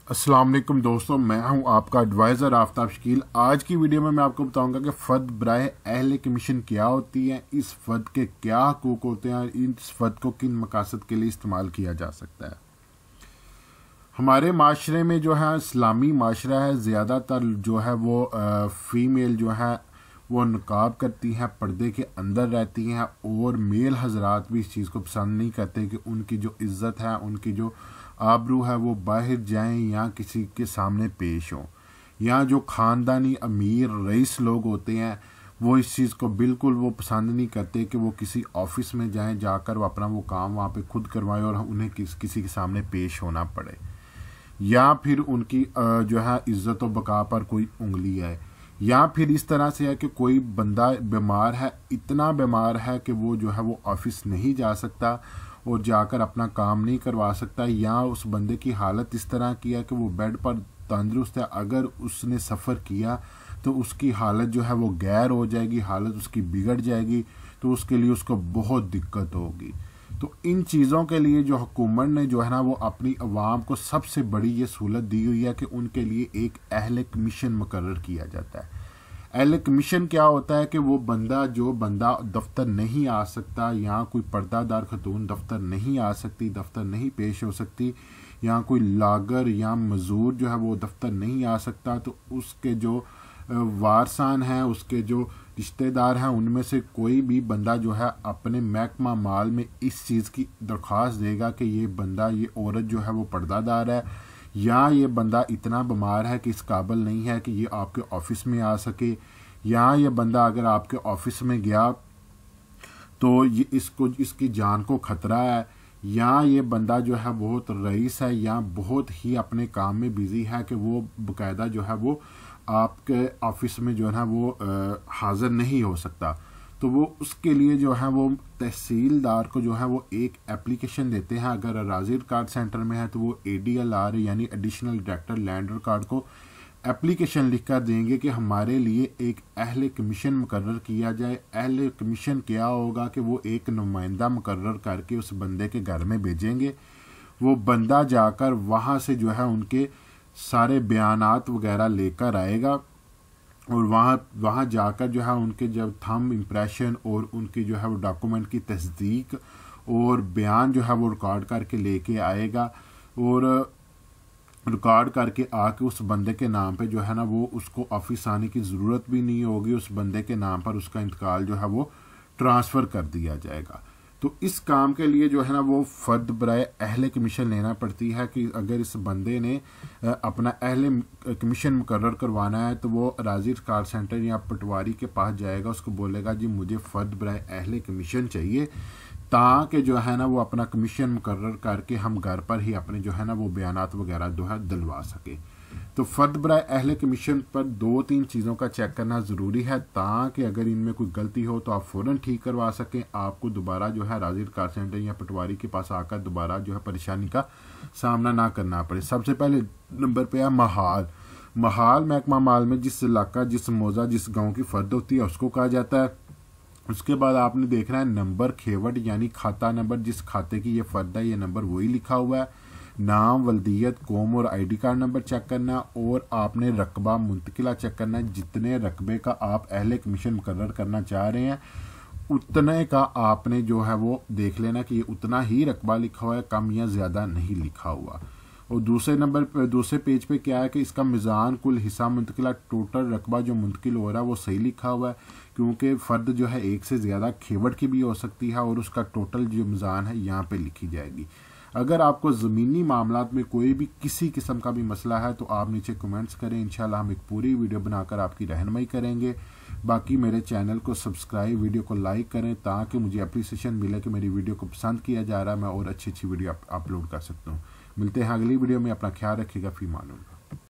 السلام علیکم دوستوں، میں ہوں آپ کا ایڈوائزر آفتاب شکیل۔ آج کی ویڈیو میں آپ کو بتاؤں گا کہ فرد برائے اہل کمیشن کیا ہوتی ہے، اس فرد کے کیا حقوق ہوتے ہیں، اس فرد کو کن مقاصد کے لیے استعمال کیا جا سکتا ہے۔ ہمارے معاشرے میں جو ہے اسلامی معاشرہ ہے، زیادہ تر جو ہے وہ فیمیل جو ہے وہ نقاب کرتی ہیں، پردے کے اندر رہتی ہیں، اور میل حضرات بھی اس چیز کو پسند نہیں کرتے کہ ان کی جو عزت ہے، ان کی جو آبرو ہے وہ باہر جائیں یا کسی کے سامنے پیش ہوں۔ یا جو خاندانی امیر رئیس لوگ ہوتے ہیں وہ اس چیز کو بالکل وہ پسند نہیں کرتے کہ وہ کسی آفس میں جائیں، جا کر وہ اپنا وہ کام وہاں پہ خود کروائیں اور انہیں کسی کے سامنے پیش ہونا پڑے، یا پھر ان کی جو ہے عزت و بقا پر کوئی انگلی ہے، یا پھر اس طرح سے ہے کہ کوئی بندہ بیمار ہے، اتنا بیمار ہے کہ وہ جو ہے وہ آفس نہیں جا سکتا اور جا کر اپنا کام نہیں کروا سکتا، یا اس بندے کی حالت اس طرح کی ہے کہ وہ بیڈ پر تندرست ہے، اگر اس نے سفر کیا تو اس کی حالت جو ہے وہ غیر ہو جائے گی، حالت اس کی بگڑ جائے گی، تو اس کے لیے اس کو بہت دقت ہوگی۔ تو ان چیزوں کے لیے جو حکومت نے جو ہے نا وہ اپنی عوام کو سب سے بڑی یہ سہولت دی ہوئی ہے کہ ان کے لیے ایک اہل کمیشن مقرر کیا جاتا ہے۔ اہل کمیشن کیا ہوتا ہے کہ وہ جو بندہ دفتر نہیں آ سکتا، یا کوئی پردہ دار خاتون دفتر نہیں آ سکتی، دفتر نہیں پیش ہو سکتی، یا کوئی لاگر یا مزدور جو ہے وہ دفتر نہیں آ سکتا، تو اس کے جو وارثان ہیں، اس کے جو رشتہ دار ہیں، ان میں سے کوئی بھی بندہ جو ہے اپنے محکمہ مال میں اس چیز کی درخواست دے گا کہ یہ بندہ، یہ عورت جو ہے وہ پردہ دار ہے، یا یہ بندہ اتنا بیمار ہے کہ اس قابل نہیں ہے کہ یہ آپ کے آفس میں آ سکے، یا یہ بندہ اگر آپ کے آفس میں گیا تو یہ اس کی جان کو خطرہ ہے، یا یہ بندہ جو ہے بہت رئیس ہے یا بہت ہی اپنے کام میں بزی ہے کہ وہ باقاعدہ جو ہے وہ آپ کے آفس میں جو ہے وہ حاضر نہیں ہو سکتا، تو وہ اس کے لیے جو ہے وہ تحصیلدار کو جو ہے وہ ایک اپلیکیشن دیتے ہیں۔ اگر اراضی ریکارڈ سینٹر میں ہے تو وہ ADLR یعنی ایڈیشنل ڈائریکٹر لینڈ ریکارڈ کو اپلیکیشن لکھ کر دیں گے کہ ہمارے لیے ایک اہل کمیشن مقرر کیا جائے۔ اہل کمیشن کیا ہوگا کہ وہ ایک نمائندہ مقرر کر کے اس بندے کے گھر میں بھیجیں گے، وہ بندہ جا کر وہاں سے جو ہے ان کے سارے بیانات وغیرہ لے کر آئے گا، اور وہاں جا کر جو ہے ان کے جب تھم امپریشن اور ان کی جو ہے وہ ڈاکومنٹ کی تصدیق اور بیان جو ہے وہ ریکارڈ کر کے لے کے آئے گا، اور ریکارڈ کر کے آ کے اس بندے کے نام پہ جو ہے نا وہ اس کو آفس آنے کی ضرورت بھی نہیں ہوگی، اس بندے کے نام پر اس کا انتقال جو ہے وہ ٹرانسفر کر دیا جائے گا۔ تو اس کام کے لیے جو ہے نا وہ فرد برائے اہل کمیشن لینا پڑتی ہے کہ اگر اس بندے نے اپنا اہل کمیشن مقرر کروانا ہے تو وہ اراضی ریکارڈ سینٹر یا پٹواری کے پاس جائے گا، اس کو بولے گا جی مجھے فرد برائے اہل کمیشن چاہیے، تاکہ جو ہے نا وہ اپنا کمیشن مقرر کر کے ہم گھر پر ہی اپنے جو ہے نا وہ بیانات وغیرہ جو ہے دلوا سکے۔ تو فرد برائے اہل کمیشن پر 2-3 چیزوں کا چیک کرنا ضروری ہے، تاکہ اگر ان میں کوئی غلطی ہو تو آپ فوراً ٹھیک کروا سکیں، آپ کو دوبارہ جو ہے اراضی ریکارڈ سینٹر یا پٹواری کے پاس آ کر دوبارہ جو ہے پریشانی کا سامنا نہ کرنا پڑے۔ سب سے پہلے نمبر پہ ہے محال محکمہ مال میں جس علاقہ، جس موضع، جس گاؤں کی فرد ہوتی ہے اس کو کہا جاتا ہے۔ اس کے بعد آپ نے دیکھنا ہے نمبر کھیوٹ یعنی کھاتہ نمبر، جس کھاتے کی یہ فرد ہے یہ نمبر وہی لکھا ہوا ہے۔ نام، ولدیت، قوم اور ID کارڈ نمبر چیک کرنا، اور آپ نے رقبہ منتقلہ چیک کرنا ہے، جتنے رقبے کا آپ اہل کمیشن مقرر کرنا چاہ رہے ہیں اتنے کا آپ نے جو ہے وہ دیکھ لینا کہ یہ اتنا ہی رقبہ لکھا ہوا ہے، کم یا زیادہ نہیں لکھا ہوا۔ اور دوسرے پیج پہ کیا ہے کہ اس کا میزان، کل حصہ منتقلہ، ٹوٹل رقبہ جو منتقل ہو رہا ہے وہ صحیح لکھا ہوا ہے، کیونکہ فرد جو ہے ایک سے زیادہ کھیوٹ کی بھی ہو سکتی ہے، اور اس کا ٹوٹل جو میزان ہے یہاں پہ لکھی جائے گی۔ اگر آپ کو زمینی معاملات میں کوئی بھی کسی قسم کا بھی مسئلہ ہے تو آپ نیچے کمنٹس کریں، انشاءاللہ ہم ایک پوری ویڈیو بنا کر آپ کی رہنمائی کریں گے۔ باقی میرے چینل کو سبسکرائب، ویڈیو کو لائک کریں تاکہ مجھے اپریسیشن ملے کہ میری ویڈیو کو پسند کیا جا رہا ہے، میں اور اچھی ویڈیو اپلوڈ کر سکتا ہوں۔ ملتے ہیں اگلی ویڈیو میں، اپنا خیال رکھیے گا، فی امان اللہ۔